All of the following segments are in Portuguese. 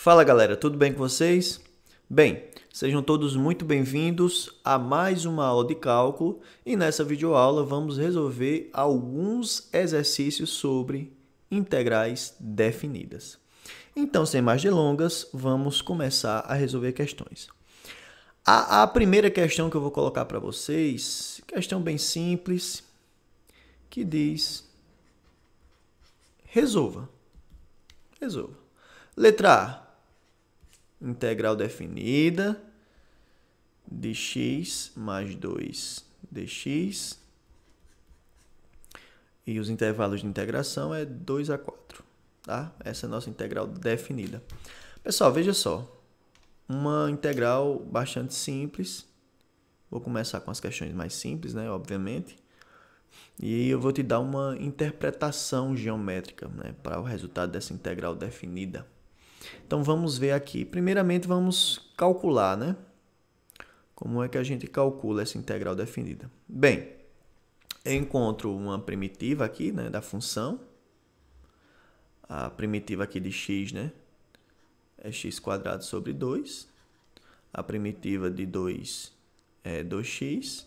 Fala galera, tudo bem com vocês? Bem, sejam todos muito bem-vindos a mais uma aula de cálculo e nessa videoaula vamos resolver alguns exercícios sobre integrais definidas. Então, sem mais delongas, vamos começar a resolver questões. A primeira questão que eu vou colocar para vocês, questão bem simples, que diz: resolva. Letra A. Integral definida de x mais 2 dx. E os intervalos de integração é 2 a 4. Tá? Essa é a nossa integral definida. Pessoal, veja só. Uma integral bastante simples. Vou começar com as questões mais simples, né? Obviamente. E eu vou te dar uma interpretação geométrica, né? Para o resultado dessa integral definida. Então, vamos ver aqui. Primeiramente, vamos calcular, né? Como é que a gente calcula essa integral definida? Bem, eu encontro uma primitiva aqui, né, da função. A primitiva aqui de x, né, é x² sobre 2. A primitiva de 2 é 2x,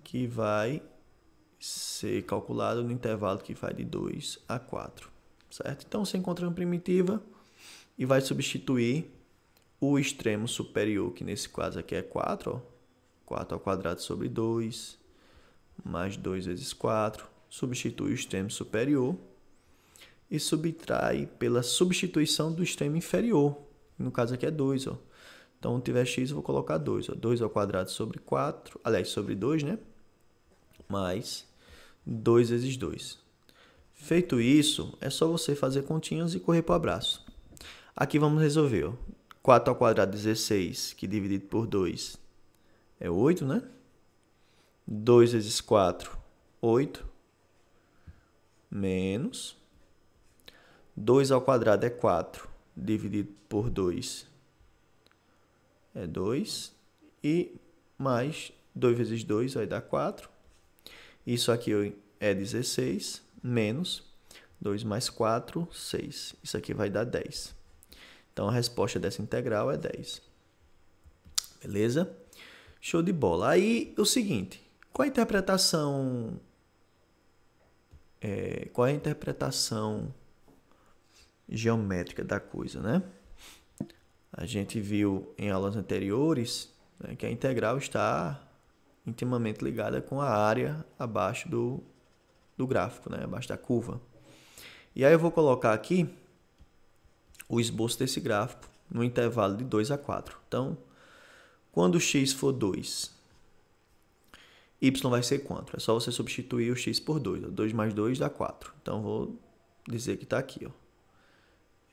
que vai ser calculado no intervalo que vai de 2 a 4. Certo? Então, você encontra uma primitiva e vai substituir o extremo superior, que nesse caso aqui é 4. Ó. 4² sobre 2, mais 2 vezes 4. Substitui o extremo superior e subtrai pela substituição do extremo inferior. No caso aqui é 2. Ó. Então, se tiver x, eu vou colocar 2. Ó. 2² sobre 4, aliás, sobre 2, né? Mais 2 vezes 2. Feito isso, é só você fazer continhas e correr para o abraço. Aqui vamos resolver. Ó. 4² 16, que dividido por 2 é 8, né? 2 vezes 4, 8. Menos. 2² é 4, dividido por 2 é 2. E mais 2 vezes 2 vai dar 4. Isso aqui é 16. Menos 2 mais 4, 6. Isso aqui vai dar 10. Então, a resposta dessa integral é 10. Beleza? Show de bola. Aí, o seguinte. Qual é a interpretação geométrica da coisa, né? A gente viu em aulas anteriores, né, que a integral está intimamente ligada com a área abaixo do gráfico, né? Abaixo da curva. E aí eu vou colocar aqui o esboço desse gráfico no intervalo de 2 a 4. Então, quando x for 2, y vai ser quanto? É só você substituir o x por 2. 2 mais 2 dá 4. Então, vou dizer que está aqui. Ó.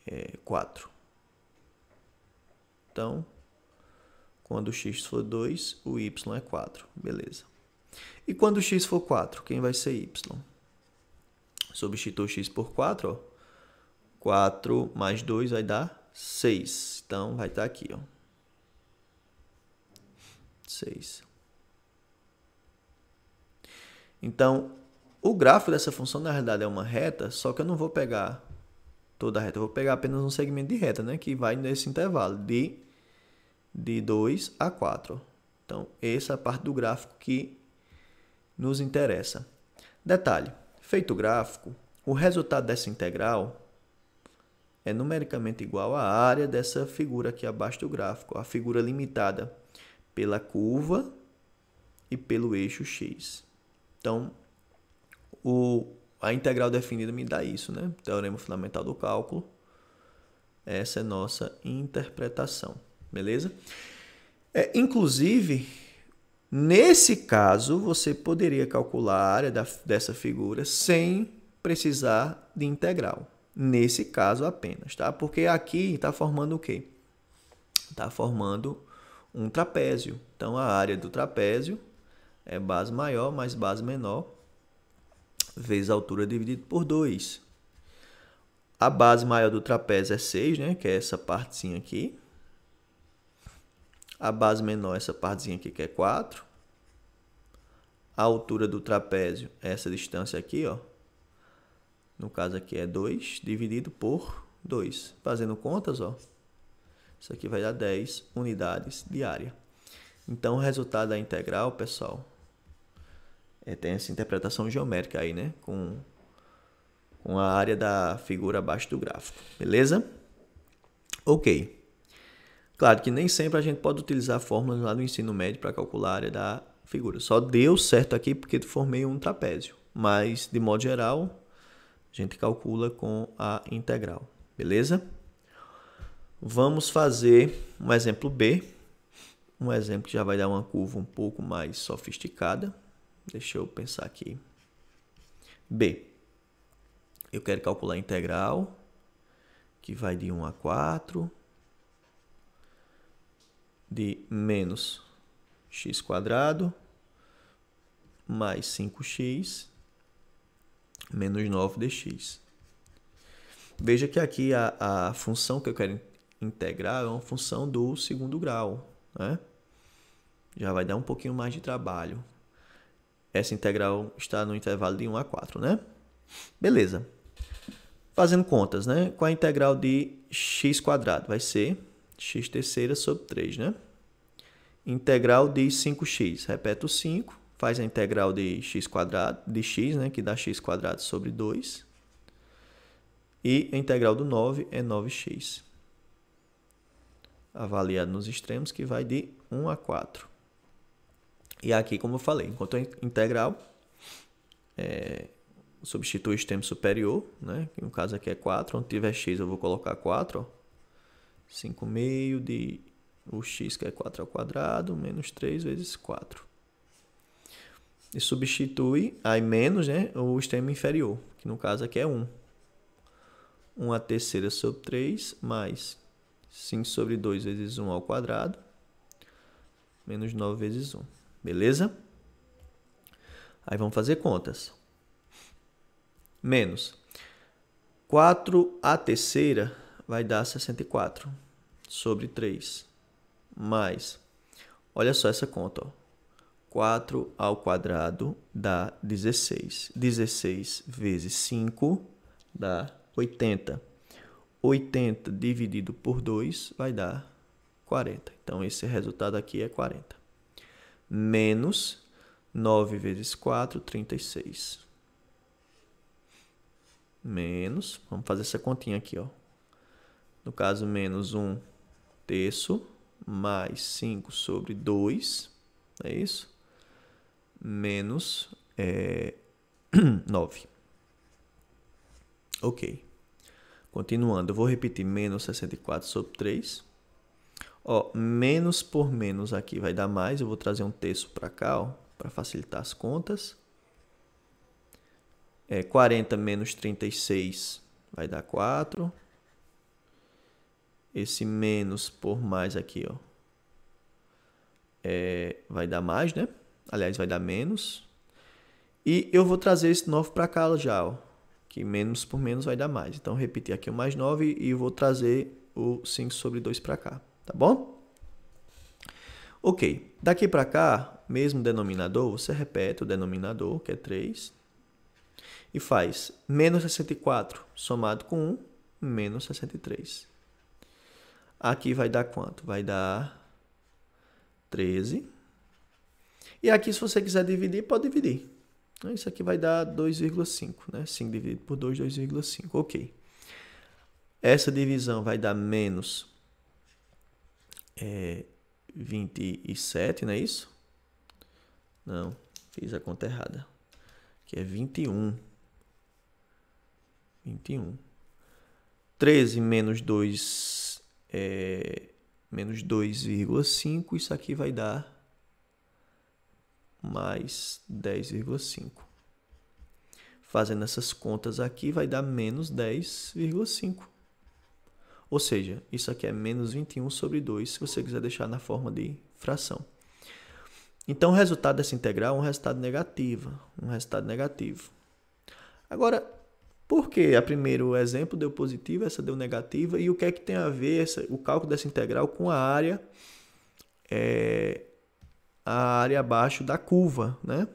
É 4. Então, quando x for 2, o y é 4. Beleza. E quando x for 4, quem vai ser y? Substituo x por 4, ó. 4 mais 2 vai dar 6. Então, vai estar aqui, ó. 6. Então, o gráfico dessa função, na realidade, é uma reta, só que eu não vou pegar toda a reta. Eu vou pegar apenas um segmento de reta, né? Que vai nesse intervalo de 2 a 4. Ó. Então, essa é a parte do gráfico que nos interessa. Detalhe. Feito o gráfico, o resultado dessa integral é numericamente igual à área dessa figura aqui abaixo do gráfico, a figura limitada pela curva e pelo eixo x. Então, a integral definida me dá isso, né? Teorema fundamental do cálculo. Essa é a nossa interpretação, beleza? Inclusive, nesse caso, você poderia calcular a área dessa figura sem precisar de integral. Nesse caso apenas, tá? Porque aqui está formando o quê? Está formando um trapézio. Então, a área do trapézio é base maior mais base menor vezes a altura dividido por 2. A base maior do trapézio é 6, né? Que é essa partezinha aqui. A base menor, essa partezinha aqui, que é 4. A altura do trapézio é essa distância aqui, ó. No caso aqui é 2, dividido por 2. Fazendo contas, ó, isso aqui vai dar 10 unidades de área. Então, o resultado da integral, pessoal, tem essa interpretação geométrica aí, né? Com a área da figura abaixo do gráfico. Beleza? Ok. Claro que nem sempre a gente pode utilizar fórmulas lá do ensino médio para calcular a área da figura. Só deu certo aqui porque formei um trapézio. Mas, de modo geral, a gente calcula com a integral. Beleza? Vamos fazer um exemplo B. Um exemplo que já vai dar uma curva um pouco mais sofisticada. Deixa eu pensar aqui. B. Eu quero calcular a integral, que vai de 1 a 4, de menos x² mais 5x menos 9dx. Veja que aqui a função que eu quero integrar é uma função do segundo grau, né? Já vai dar um pouquinho mais de trabalho. Essa integral está no intervalo de 1 a 4, né? Beleza. Fazendo contas, né? Com a integral de x² vai ser x³ sobre 3, né? Integral de 5x. Repete o 5. Faz a integral de x², de x, né? Que dá x² sobre 2. E a integral do 9 é 9x. Avaliado nos extremos, que vai de 1 a 4. E aqui, como eu falei, enquanto a integral substitui o extremo superior, né? Que no caso aqui é 4. Onde tiver x, eu vou colocar 4. 5 meio de o x, que é 4² menos 3 vezes 4. E substitui aí menos, né, o extremo inferior, que no caso aqui é 1. 1/3 sobre 3 mais 5 sobre 2 vezes 1 ao quadrado menos 9 vezes 1. Beleza? Aí vamos fazer contas. Menos 4/3 vai dar 64 sobre 3. Mais, olha só essa conta, ó. 4 ao quadrado dá 16. 16 vezes 5 dá 80. 80 dividido por 2 vai dar 40. Então, esse resultado aqui é 40. Menos 9 vezes 4, 36. Menos, vamos fazer essa continha aqui, ó. No caso, menos 1/3 mais 5 sobre 2, é isso? Menos 9. Ok. Continuando, eu vou repetir menos 64 sobre 3. Ó, menos por menos aqui vai dar mais. Eu vou trazer 1/3 para cá, ó, para facilitar as contas. 40 menos 36 vai dar 4. Esse menos por mais aqui, ó, vai dar mais, né? Aliás, vai dar menos. E eu vou trazer esse 9 para cá já, ó, que menos por menos vai dar mais. Então, repetir aqui o mais 9 e vou trazer o 5 sobre 2 para cá, tá bom? Ok, daqui para cá, mesmo denominador, você repete o denominador, que é 3, e faz menos 64 somado com 1, menos 63. Aqui vai dar quanto? Vai dar 13. E aqui, se você quiser dividir, pode dividir. Isso aqui vai dar 2,5, né? 5 dividido por 2, 2,5. Ok. Essa divisão vai dar menos 27, não é isso? Não, fiz a conta errada. Que é 21. 21. 13 menos 2 menos 2,5. Isso aqui vai dar mais 10,5. Fazendo essas contas aqui, vai dar menos 10,5. Ou seja, isso aqui é menos 21 sobre 2, se você quiser deixar na forma de fração. Então, o resultado dessa integral é um resultado negativo. Agora, por que a primeiro exemplo deu positivo, essa deu negativa? E o que é que tem a ver o cálculo dessa integral com a área abaixo da curva, né?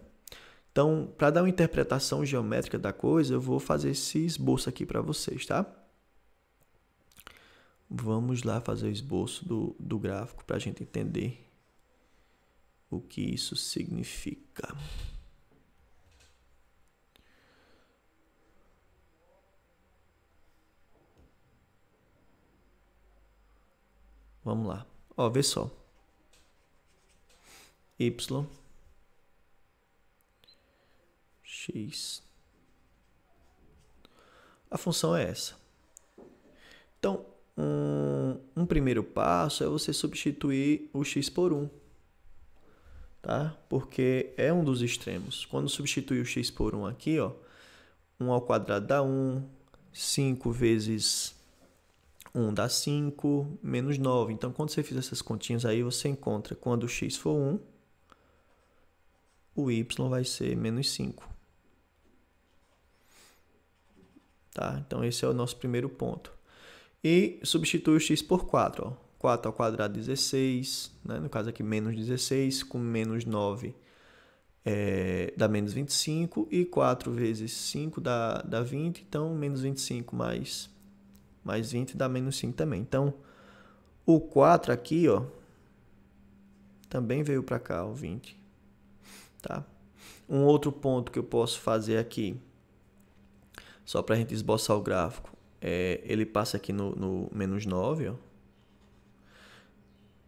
Então, para dar uma interpretação geométrica da coisa, eu vou fazer esse esboço aqui para vocês, tá? Vamos lá fazer o esboço do gráfico para a gente entender o que isso significa. Vamos lá. Ó, vê só. Y, x. A função é essa. Então, um primeiro passo é você substituir o x por 1. Tá? Porque é um dos extremos. Quando substituir o x por 1 aqui, ó, 1 ao quadrado dá 1, 5 vezes 1 dá 5, menos 9. Então, quando você fizer essas continhas aí, você encontra quando o x for 1, o y vai ser menos 5. Tá? Então, esse é o nosso primeiro ponto. E substitui o x por 4. Ó. 4 ao quadrado, 16. Né? No caso aqui, menos 16, com menos 9 dá menos 25. E 4 vezes 5 dá 20. Então, menos 25 mais 20 dá menos 5 também. Então, o 4 aqui, ó, também veio para cá, o 20. Tá? Um outro ponto que eu posso fazer aqui, só para a gente esboçar o gráfico, ele passa aqui no menos 9. Ó.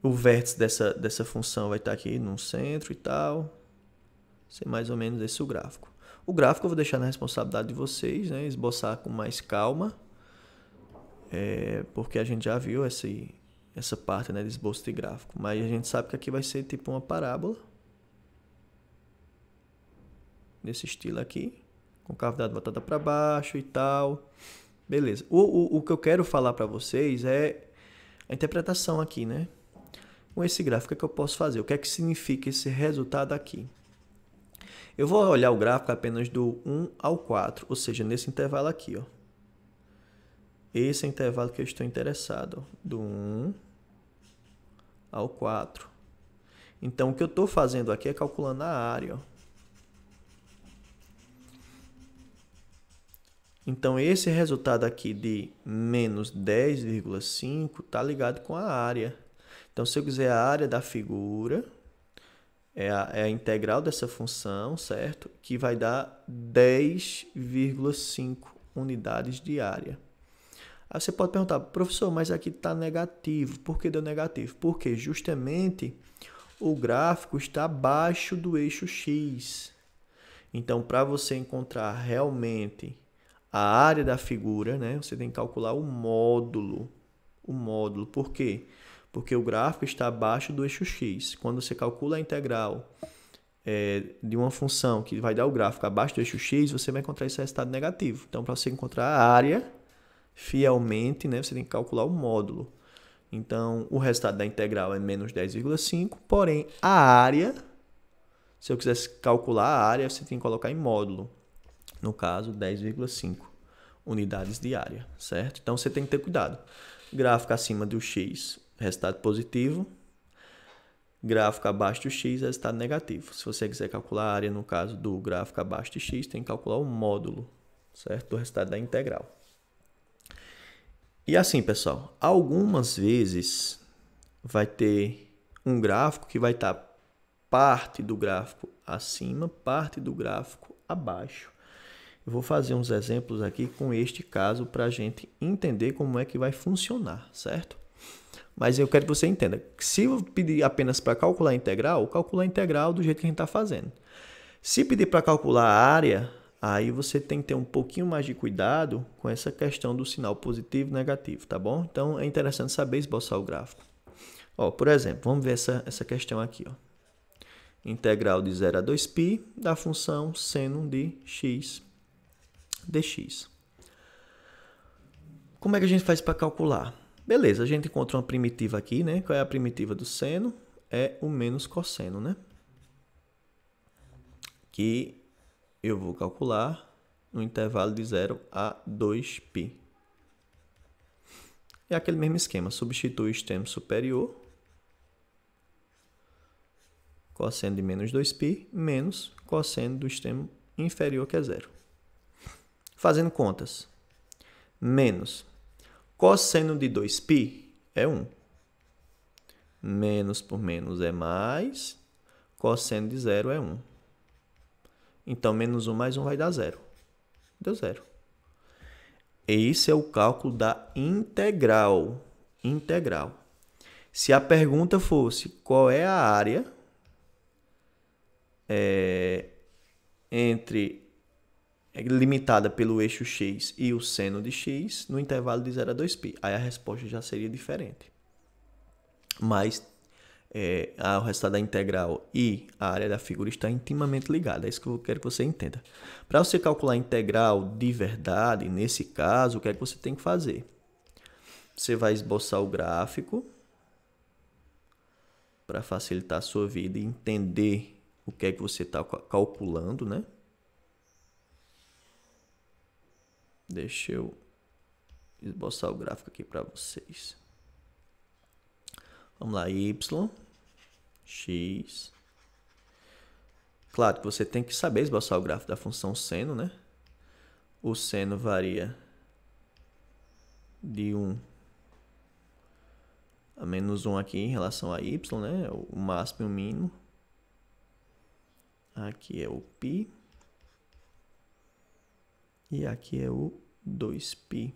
O vértice dessa função vai estar aqui no centro e tal. Ser mais ou menos esse o gráfico. O gráfico eu vou deixar na responsabilidade de vocês, né? Esboçar com mais calma. Porque a gente já viu essa parte, né, de esboço de gráfico. Mas a gente sabe que aqui vai ser tipo uma parábola. Desse estilo aqui. Com cavidade voltada para baixo e tal. Beleza. O que eu quero falar para vocês é a interpretação aqui, né? Com esse gráfico, o que eu posso fazer? O que é que significa esse resultado aqui? Eu vou olhar o gráfico apenas do 1 ao 4, ou seja, nesse intervalo aqui, ó. Esse é o intervalo que eu estou interessado, ó, do 1 ao 4. Então, o que eu estou fazendo aqui é calculando a área, ó. Então, esse resultado aqui de menos 10,5 está ligado com a área. Então, se eu quiser a área da figura, é a integral dessa função, certo? Que vai dar 10,5 unidades de área. Aí você pode perguntar, professor, mas aqui está negativo. Por que deu negativo? Porque justamente o gráfico está abaixo do eixo X. Então, para você encontrar realmente a área da figura, né, você tem que calcular o módulo. O módulo. Por quê? Porque o gráfico está abaixo do eixo X. Quando você calcula a integral de uma função que vai dar o gráfico abaixo do eixo X, você vai encontrar esse resultado negativo. Então, para você encontrar a área fielmente, né, você tem que calcular o módulo. Então, o resultado da integral é menos 10,5, porém, a área, se eu quisesse calcular a área, você tem que colocar em módulo. No caso, 10,5 unidades de área, certo? Então, você tem que ter cuidado. Gráfico acima do X, resultado positivo. Gráfico abaixo do X, resultado negativo. Se você quiser calcular a área, no caso do gráfico abaixo de X, tem que calcular o módulo, certo? Do resultado da integral. E assim, pessoal, algumas vezes vai ter um gráfico que vai estar parte do gráfico acima, parte do gráfico abaixo. Eu vou fazer uns exemplos aqui com este caso para a gente entender como é que vai funcionar, certo? Mas eu quero que você entenda que se eu pedir apenas para calcular a integral, calcula a integral do jeito que a gente está fazendo. Se pedir para calcular a área, aí você tem que ter um pouquinho mais de cuidado com essa questão do sinal positivo e negativo, tá bom? Então, é interessante saber esboçar o gráfico. Ó, por exemplo, vamos ver essa questão aqui. Ó. Integral de 0 a 2π da função seno de x dx. Como é que a gente faz para calcular? Beleza, a gente encontra uma primitiva aqui, né? Qual é a primitiva do seno? É o menos cosseno, né? Que eu vou calcular no intervalo de 0 a 2π. É aquele mesmo esquema, substitui o extremo superior, cosseno de menos 2π, menos cosseno do extremo inferior, que é 0. Fazendo contas, menos Cosseno de 2π é 1. Menos por menos é mais. Cosseno de 0 é 1. Então, menos 1 mais 1 vai dar 0. Deu 0. Esse é o cálculo da integral. Integral. Se a pergunta fosse qual é a área limitada pelo eixo x e o seno de x no intervalo de 0 a 2π, aí a resposta já seria diferente. Mas o resultado da integral e a área da figura está intimamente ligada. É isso que eu quero que você entenda. Para você calcular a integral de verdade, nesse caso, o que é que você tem que fazer? Você vai esboçar o gráfico para facilitar a sua vida e entender o que é que você está calculando, né? Deixa eu esboçar o gráfico aqui para vocês. Vamos lá, y, x. Claro que você tem que saber esboçar o gráfico da função seno, né? O seno varia de 1 a menos 1 aqui em relação a y, né? O máximo e o mínimo. Aqui é o π. E aqui é o 2π.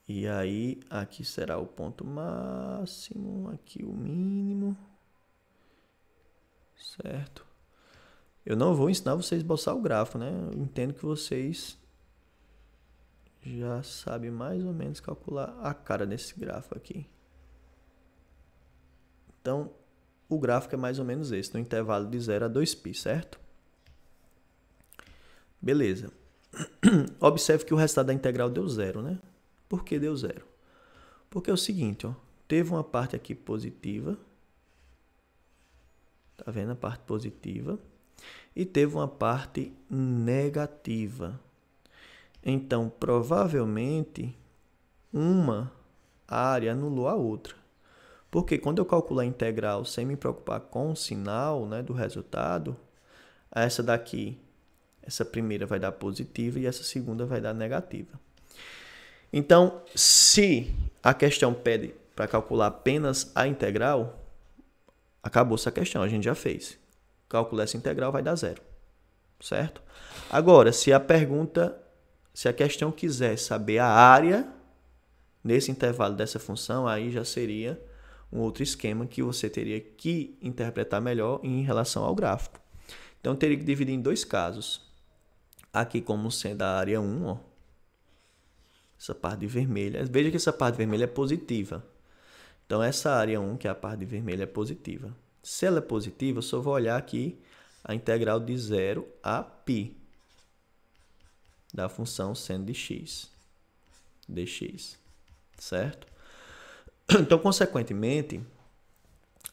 E aí, aqui será o ponto máximo, aqui o mínimo. Certo? Eu não vou ensinar vocês a esboçar o gráfico, né? Eu entendo que vocês já sabem mais ou menos calcular a cara desse gráfico aqui. Então, o gráfico é mais ou menos esse, no intervalo de 0 a 2π, certo? Beleza. Observe que o resultado da integral deu 0, né? Por que deu 0? Porque é o seguinte, ó, teve uma parte aqui positiva. Tá vendo a parte positiva? E teve uma parte negativa. Então, provavelmente, uma área anulou a outra. Porque quando eu calcular a integral sem me preocupar com o sinal, né, do resultado, essa daqui, essa primeira vai dar positiva e essa segunda vai dar negativa. Então, se a questão pede para calcular apenas a integral, acabou essa questão, a gente já fez. Calcular essa integral vai dar 0, certo? Agora, se a questão quiser saber a área nesse intervalo dessa função, aí já seria um outro esquema que você teria que interpretar melhor em relação ao gráfico. Então, eu teria que dividir em dois casos. Aqui como sendo a área 1, ó. Essa parte de vermelha. Veja que essa parte vermelha é positiva. Então, essa área 1, que é a parte de vermelha, é positiva. Se ela é positiva, eu só vou olhar aqui a integral de 0 a π da função seno de x, dx, certo? Então, consequentemente,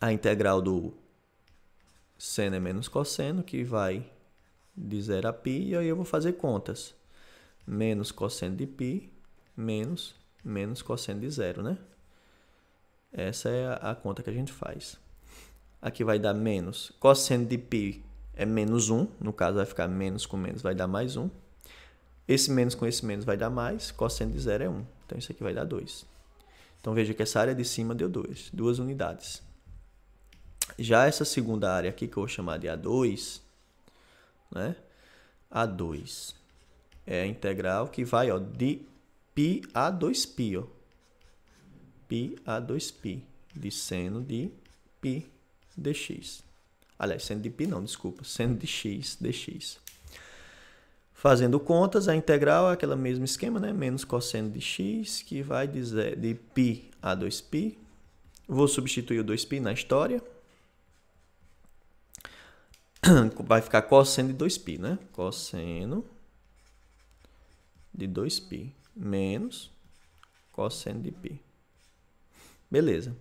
a integral do seno é menos cosseno, que vai de 0 a π, e aí eu vou fazer contas. Menos cosseno de π, menos cosseno de 0, né? Essa é a conta que a gente faz. Aqui vai dar menos. Cosseno de π é menos 1. No caso, vai ficar menos com menos, vai dar mais 1. Esse menos com esse menos vai dar mais. Cosseno de 0 é 1. Então, isso aqui vai dar 2. Então, veja que essa área de cima deu 2. 2 unidades. Já essa segunda área aqui, que eu vou chamar de A2, né? A2 é a integral que vai, ó, de π a 2π, ó. π a 2π de seno de π dx. Aliás, seno de π não, desculpa. Seno de x dx. Fazendo contas, a integral é aquele mesmo esquema, né? Menos cosseno de x, que vai de π a 2π. Vou substituir o 2π na história. Vai ficar cosseno de 2π, né? Cosseno de 2π menos cosseno de π. Beleza.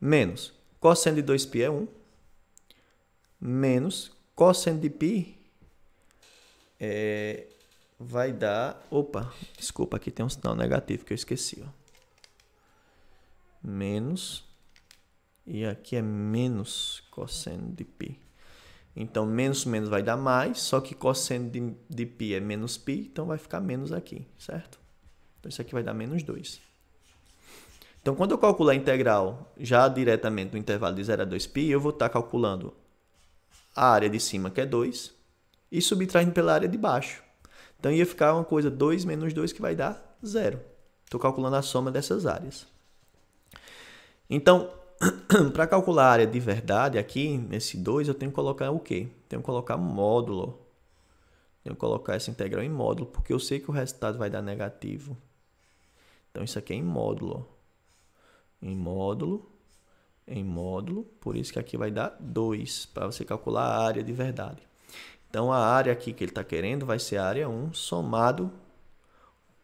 Menos cosseno de 2π é 1. Menos cosseno de π vai dar... Opa, desculpa, aqui tem um sinal negativo que eu esqueci. Ó. Menos... E aqui é menos cosseno de π. Então, menos menos vai dar mais, só que cosseno de π é menos π, então vai ficar menos aqui, certo? Então, isso aqui vai dar menos 2. Então, quando eu calcular a integral já diretamente no intervalo de 0 a 2π, eu vou estar calculando a área de cima, que é 2, e subtraindo pela área de baixo. Então, ia ficar uma coisa 2 menos 2, que vai dar 0. Estou calculando a soma dessas áreas. Então, para calcular a área de verdade aqui, nesse 2, eu tenho que colocar o quê? Tenho que colocar módulo. Tenho que colocar essa integral em módulo, porque eu sei que o resultado vai dar negativo. Então, isso aqui é em módulo. Em módulo, em módulo. Por isso que aqui vai dar 2, para você calcular a área de verdade. Então, a área aqui que ele está querendo vai ser a área 1 somado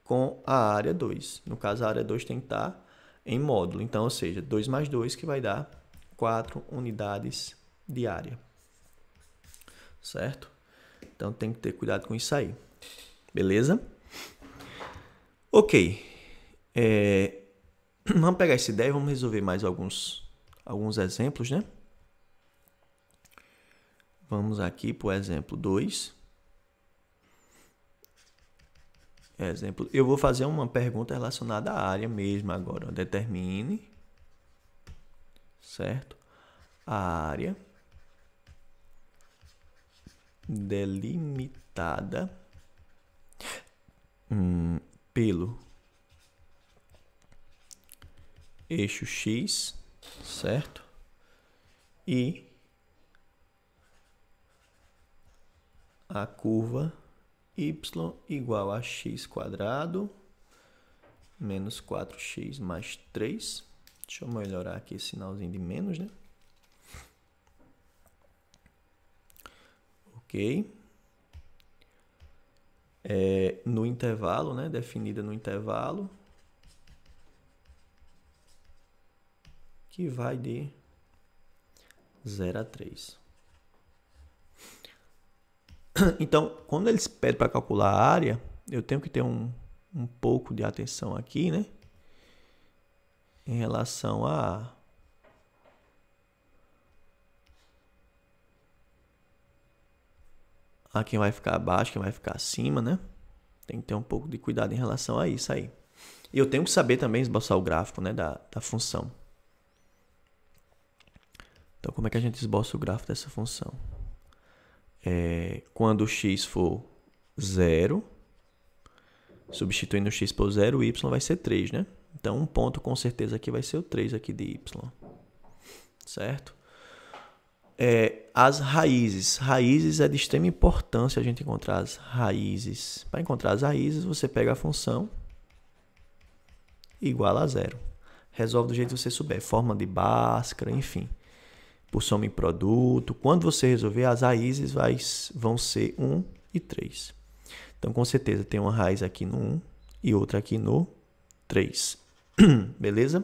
com a área 2. No caso, a área 2 tem que estar em módulo. Então, ou seja, 2 mais 2 que vai dar 4 unidades de área. Certo? Então, tem que ter cuidado com isso aí. Beleza? Ok. Vamos pegar essa ideia e vamos resolver mais alguns exemplos, né? Vamos aqui para o exemplo 2. Exemplo, eu vou fazer uma pergunta relacionada à área mesmo agora. Determine, certo? A área delimitada pelo eixo X, certo? E a curva y igual a x² menos 4x mais 3. Deixa eu melhorar aqui esse sinalzinho de menos, né? Ok. No intervalo, né? Definida no intervalo, que vai de 0 a 3. Então, quando eles pedem para calcular a área, eu tenho que ter um pouco de atenção aqui, né? Em relação a quem vai ficar abaixo, quem vai ficar acima, né? Tem que ter um pouco de cuidado em relação a isso aí. E eu tenho que saber também esboçar o gráfico, né, da função. Então, como é que a gente esboça o gráfico dessa função? Quando o x for 0, substituindo o x por 0, o y vai ser 3, né? Então, um ponto com certeza aqui vai ser o 3 aqui de y. Certo? As raízes. Raízes é de extrema importância a gente encontrar as raízes. Para encontrar as raízes, você pega a função igual a 0. Resolve do jeito que você souber. Forma de Bhaskara, enfim. Por soma em produto. Quando você resolver, as raízes vão ser 1 e 3. Então, com certeza, tem uma raiz aqui no 1 e outra aqui no 3. Beleza?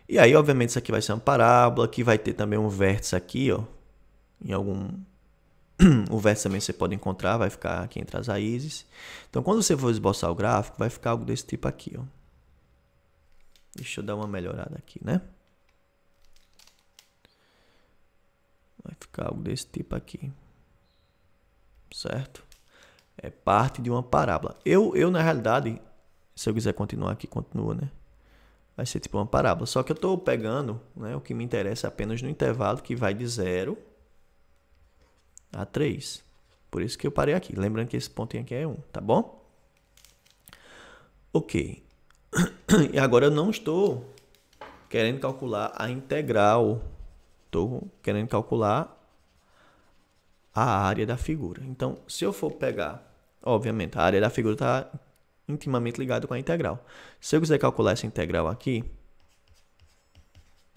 E aí, obviamente, isso aqui vai ser uma parábola, que vai ter também um vértice aqui, ó. O vértice também você pode encontrar, vai ficar aqui entre as raízes. Então, quando você for esboçar o gráfico, vai ficar algo desse tipo aqui, ó. Deixa eu dar uma melhorada aqui, né? Vai ficar algo desse tipo aqui. Certo? É parte de uma parábola. Eu na realidade, se eu quiser continuar aqui, continua, né? Vai ser tipo uma parábola. Só que eu estou pegando, né, o que me interessa apenas no intervalo que vai de 0 a 3. Por isso que eu parei aqui. Lembrando que esse pontinho aqui é 1, tá bom? Ok. E agora eu não estou querendo calcular a integral. Estou querendo calcular a área da figura. Então, se eu for pegar, obviamente, a área da figura está intimamente ligada com a integral. Se eu quiser calcular essa integral aqui,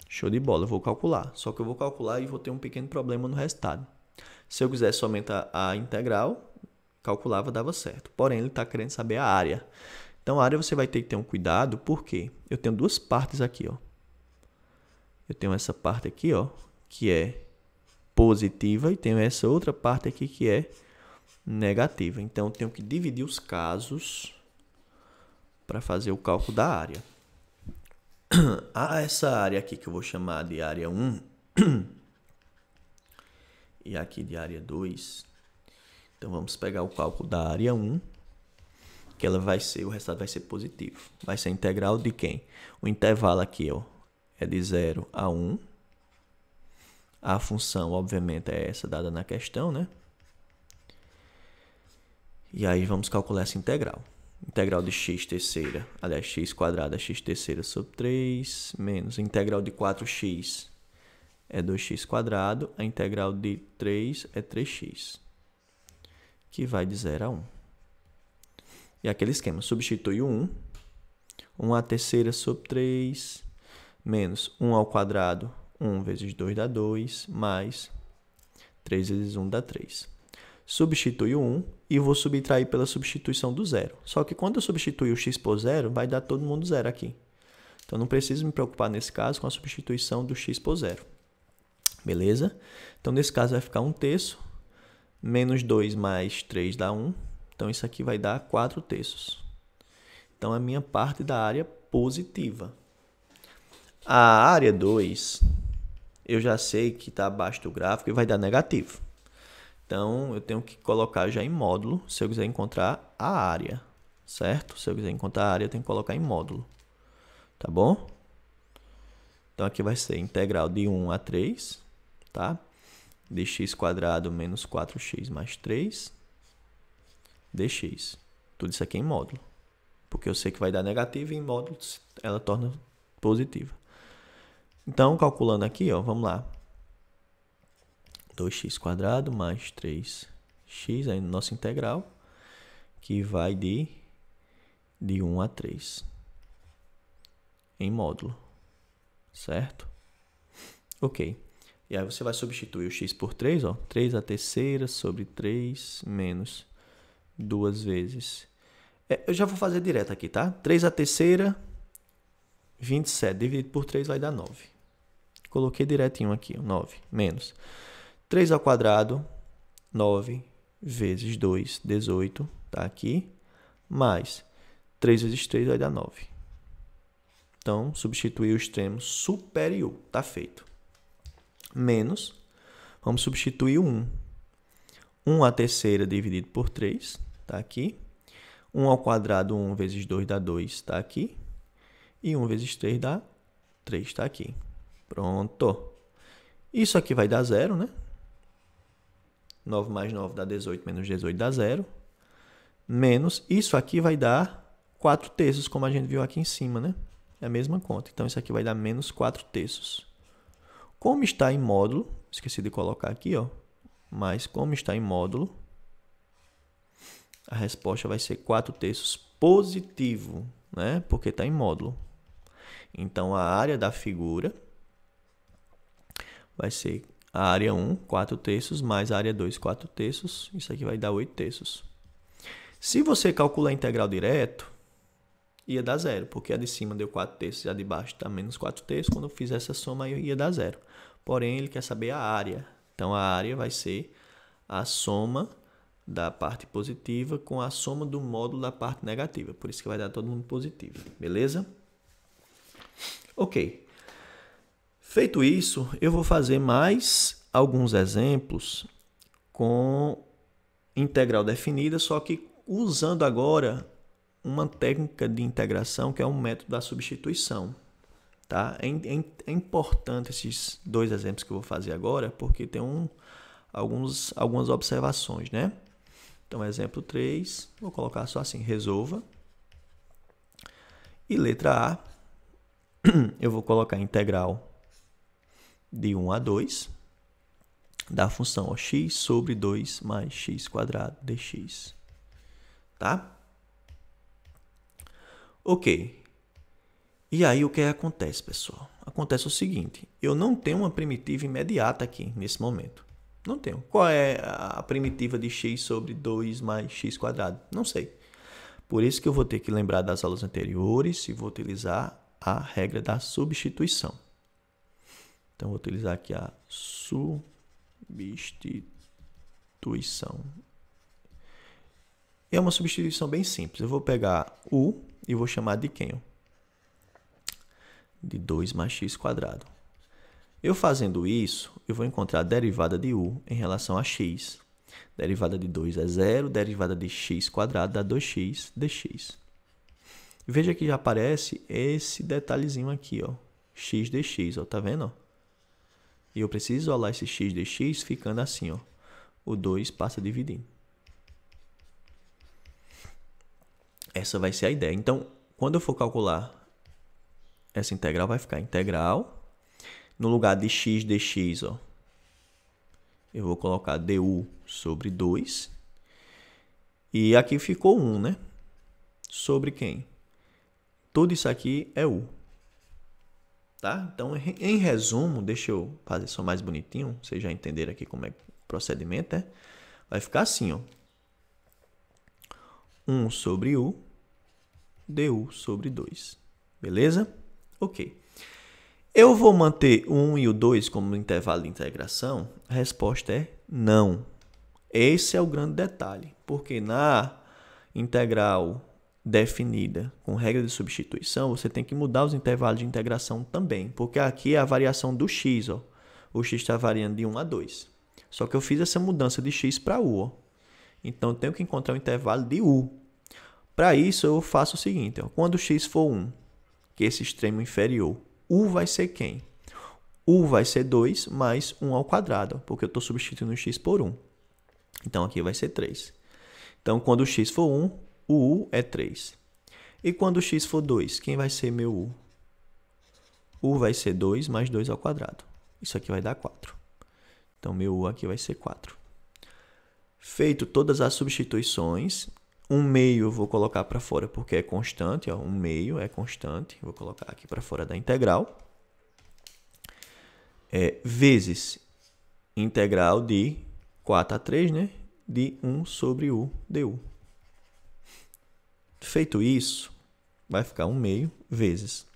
show de bola, eu vou calcular. Só que eu vou calcular e vou ter um pequeno problema no resultado. Se eu quiser somente a integral, calculava, dava certo. Porém, ele está querendo saber a área. Então, a área você vai ter que ter um cuidado, porque eu tenho duas partes aqui, ó. Eu tenho essa parte aqui, ó, que é positiva, e tenho essa outra parte aqui que é negativa. Então, eu tenho que dividir os casos para fazer o cálculo da área. Essa área aqui que eu vou chamar de área 1, e aqui de área 2. Então, vamos pegar o cálculo da área 1, que ela vai ser, o resultado vai ser positivo. Vai ser a integral de quem? O intervalo aqui, ó, é de 0 a 1. A função, obviamente, é essa dada na questão, né? E aí, vamos calcular essa integral. Integral de x terceira, aliás, x quadrado é x terceira sobre 3, menos a integral de 4x é 2x quadrado, a integral de 3 é 3x. Que vai de 0 a 1. E aquele esquema, substitui o 1. 1 à terceira sobre 3, menos 1 ao quadrado, 1 vezes 2 dá 2, mais 3 vezes 1 dá 3. Substitui o 1 e vou subtrair pela substituição do 0. Só que quando eu substituir o x por 0, vai dar todo mundo 0 aqui. Então, não preciso me preocupar nesse caso com a substituição do x por 0. Beleza? Então, nesse caso, vai ficar 1/3. Menos 2 mais 3 dá 1. Então, isso aqui vai dar 4/3. Então, a minha parte da área positiva. A área 2, eu já sei que está abaixo do gráfico e vai dar negativo. Então, eu tenho que colocar já em módulo, se eu quiser encontrar a área, certo? Se eu quiser encontrar a área, eu tenho que colocar em módulo. Tá bom? Então, aqui vai ser integral de 1 a 3, tá? De x quadrado menos 4x mais 3 dx. Tudo isso aqui em módulo. Porque eu sei que vai dar negativo e em módulo ela torna positiva. Então, calculando aqui, ó, vamos lá. 2x quadrado mais 3x, aí no nosso integral, que vai de 1 a 3. Em módulo. Certo? Ok. E aí você vai substituir o x por 3, ó. 3 à terceira sobre 3 menos 2 vezes. Eu já vou fazer direto aqui, tá? 3 à terceira, 27. Dividido por 3 vai dar 9. Coloquei direitinho aqui, ó, 9. Menos 3 ao quadrado, 9 vezes 2, 18. Tá aqui. Mais 3 vezes 3 vai dar 9. Então, substituir o extremo superior. Tá feito. Menos, vamos substituir o 1. 1 à terceira dividido por 3, está aqui. 1 ao quadrado, 1 vezes 2 dá 2, está aqui. E 1 vezes 3 dá 3, está aqui. Pronto. Isso aqui vai dar 0, né? 9 mais 9 dá 18, menos 18 dá 0. Menos, isso aqui vai dar 4/3, como a gente viu aqui em cima, né? É a mesma conta. Então, isso aqui vai dar menos 4/3. Como está em módulo, esqueci de colocar aqui, ó, mas como está em módulo, a resposta vai ser 4/3 positivo, né? Porque está em módulo. Então, a área da figura vai ser a área 1, 4/3, mais a área 2, 4/3. Isso aqui vai dar 8/3. Se você calcular a integral direto, ia dar 0, porque a de cima deu 4/3 e a de baixo dá menos 4/3. Quando eu fizer essa soma, ia dar 0. Porém, ele quer saber a área. Então, a área vai ser a soma da parte positiva com a soma do módulo da parte negativa. Por isso que vai dar todo mundo positivo. Beleza? Ok. Feito isso, eu vou fazer mais alguns exemplos com integral definida, só que usando agora uma técnica de integração que é um método da substituição. Tá? É importante esses dois exemplos que eu vou fazer agora, porque tem algumas observações, né? Então, exemplo 3, vou colocar só assim, resolva. E letra A, eu vou colocar integral de 1 a 2 da função ó, x sobre 2 mais x quadrado dx. Tá? Ok. E aí, o que acontece, pessoal? Acontece o seguinte, eu não tenho uma primitiva imediata aqui, nesse momento. Não tenho. Qual é a primitiva de x sobre 2 mais x quadrado? Não sei. Por isso que eu vou ter que lembrar das aulas anteriores e vou utilizar a regra da substituição. Então, vou utilizar aqui a substituição. É uma substituição bem simples. Eu vou pegar u e vou chamar de quem? De 2 mais x quadrado. Eu fazendo isso, eu vou encontrar a derivada de u em relação a x. Derivada de 2 é 0, derivada de x² dá 2x dx. Veja que já aparece esse detalhezinho aqui, ó, x dx, ó, tá vendo? E eu preciso isolar esse x dx ficando assim, ó, o 2 passa dividindo. Essa vai ser a ideia. Então, quando eu for calcular essa integral, vai ficar integral. No lugar de x dx, ó, eu vou colocar du sobre 2. E aqui ficou 1, né? Sobre quem? Tudo isso aqui é u. Tá? Então, em resumo, deixa eu fazer só mais bonitinho, vocês já entenderam aqui como é o procedimento, né? Vai ficar assim, ó. 1 sobre u, du sobre 2. Beleza? Ok. Eu vou manter o 1 e o 2 como intervalo de integração? A resposta é não. Esse é o grande detalhe, porque na integral definida com regra de substituição, você tem que mudar os intervalos de integração também, porque aqui é a variação do x, ó. O x está variando de 1 a 2. Só que eu fiz essa mudança de x para u, ó. Então, eu tenho que encontrar o intervalo de u. Para isso, eu faço o seguinte, ó. Quando x for 1, que é esse extremo inferior, u vai ser quem? U vai ser 2 mais 1 ao quadrado, porque eu estou substituindo o x por 1. Então, aqui vai ser 3. Então, quando o x for 1, o u é 3. E quando o x for 2, quem vai ser meu u? U vai ser 2 mais 2 ao quadrado. Isso aqui vai dar 4. Então, meu u aqui vai ser 4. Feito todas as substituições, 1/2 eu vou colocar para fora porque é constante. 1/2 é constante. Vou colocar aqui para fora da integral. Vezes integral de 4 a 3, né? De 1 sobre u du. Feito isso, vai ficar 1/2 vezes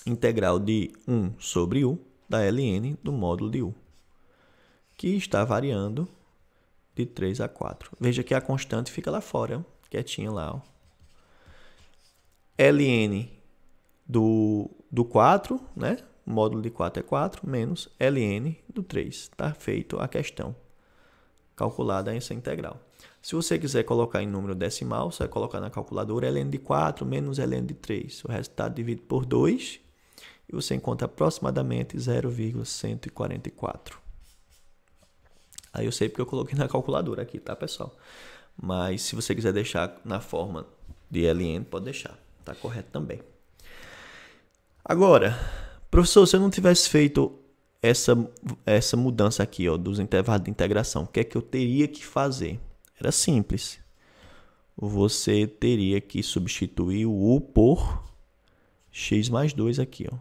integral de 1 sobre u da ln do módulo de u, que está variando de 3 a 4. Veja que a constante fica lá fora, quietinha lá. Ó. ln do 4, né? O módulo de 4 é 4, menos ln do 3. Está feito a questão. Calculada essa integral. Se você quiser colocar em número decimal, você vai colocar na calculadora ln de 4 menos ln de 3. O resultado divide por 2 e você encontra aproximadamente 0,144. Aí eu sei porque eu coloquei na calculadora aqui, tá, pessoal? Mas se você quiser deixar na forma de ln, pode deixar. Tá correto também. Agora, professor, se eu não tivesse feito essa mudança aqui, ó, dos intervalos de integração, o que é que eu teria que fazer? Era simples. Você teria que substituir o u por x mais 2 aqui, ó.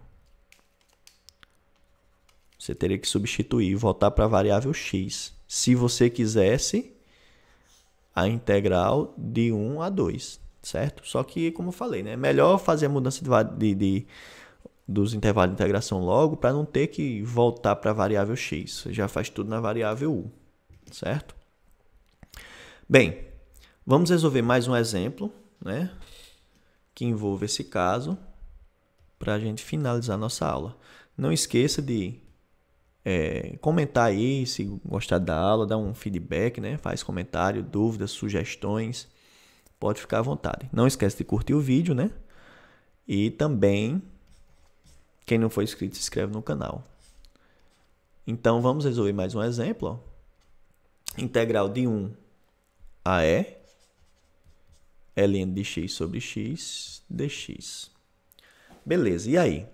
Você teria que substituir e voltar para a variável x. Se você quisesse a integral de 1 a 2, certo? Só que, como eu falei, né, é melhor fazer a mudança dos intervalos de integração logo para não ter que voltar para a variável x. Você já faz tudo na variável u, certo? Bem, vamos resolver mais um exemplo, né, que envolve esse caso para a gente finalizar nossa aula. Não esqueça de comentar aí se gostar da aula, dar um feedback, né? Faz comentário, dúvidas, sugestões, pode ficar à vontade. Não esquece de curtir o vídeo, né? E também, quem não for inscrito, se inscreve no canal. Então, vamos resolver mais um exemplo. Ó. Integral de 1 a e, ln de x sobre x dx. Beleza, e aí?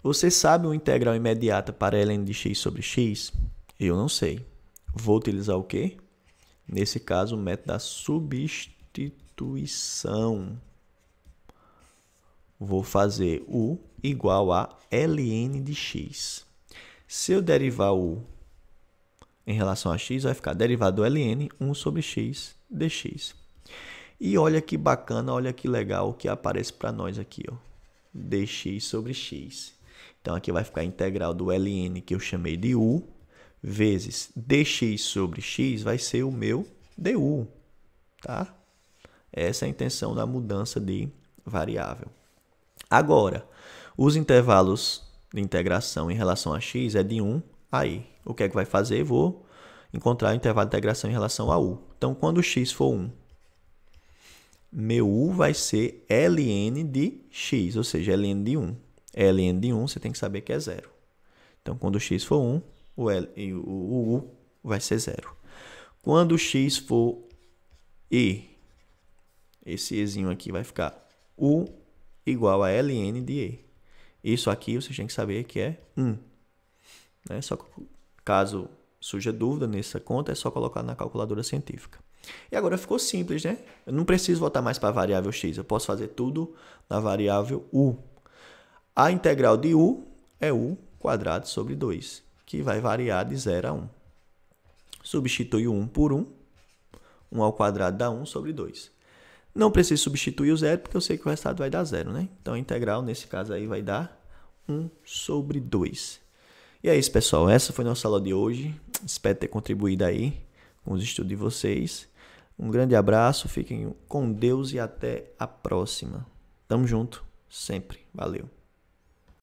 Você sabe uma integral imediata para ln de x sobre x? Eu não sei. Vou utilizar o quê? Nesse caso, o método da substituição. Vou fazer u igual a ln de x. Se eu derivar u em relação a x, vai ficar derivado do ln 1 sobre x dx. E olha que bacana, olha que legal o que aparece para nós aqui, ó. Dx sobre x. Então, aqui vai ficar a integral do ln, que eu chamei de u, vezes dx sobre x, vai ser o meu du, tá? Essa é a intenção da mudança de variável. Agora, os intervalos de integração em relação a x é de 1 a i. O que é que vai fazer? Vou encontrar o intervalo de integração em relação a u. Então, quando o x for 1, meu u vai ser ln de x, ou seja, ln de 1. ln de 1 você tem que saber que é 0. Então, quando o x for 1, o u vai ser 0. Quando o x for e, esse ezinho aqui vai ficar u igual a ln de e. Isso aqui você tem que saber que é 1. Né? Só que, caso surja dúvida nessa conta, é só colocar na calculadora científica. E agora ficou simples, né? Eu não preciso voltar mais para a variável x, eu posso fazer tudo na variável u. A integral de u é u quadrado sobre 2, que vai variar de 0 a 1. Substitui o 1 por 1. 1 ao quadrado dá 1 sobre 2. Não preciso substituir o 0, porque eu sei que o resultado vai dar 0, né? Então, a integral, nesse caso aí, vai dar 1 sobre 2. E é isso, pessoal. Essa foi nossa aula de hoje. Espero ter contribuído aí com os estudos de vocês. Um grande abraço, fiquem com Deus e até a próxima. Tamo junto, sempre. Valeu.